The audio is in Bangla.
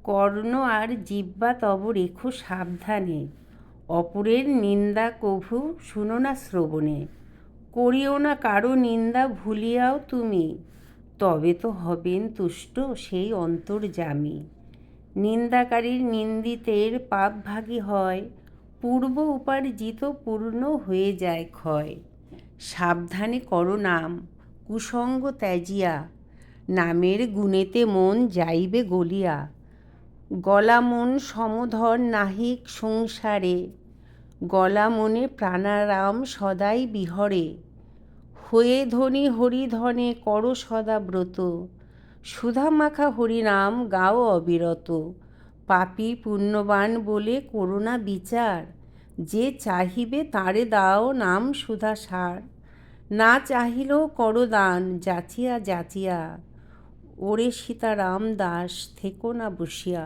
কর্ণ আর জিহ্বা তব রেখো সাবধানে, অপরের নিন্দা কভু শুনো না শ্রবণে। করিও না কারো নিন্দা ভুলিয়াও তুমি, তবে তো হবেন তুষ্ট সেই অন্তর্যামী। নিন্দাকারীর নিন্দিতের পাপ ভাগী হয়, পূর্ব উপার্জিত পূর্ণ হয়ে যায় ক্ষয়। সাবধানে করো নাম কুসঙ্গ ত্যাজিয়া, নামের গুণেতে মন যাইবে গলিয়া। গলা মন সমধর নাহিক সংসারে, গলা মনে প্রাণারাম সদাই বিহরে। হয়ে ধনী হরিধনে করো সদা ব্রত, সুধা মাখা হরিনাম গাও অবিরত। পাপী পুণ্যবান বলে করো না বিচার, যে চাহিবে তারে দাও নাম সুধা সার। না চাহিলেও করো দান যাচিয়া যাচিয়া, ওরে সীতারাম দাস থেকো না বসিয়া।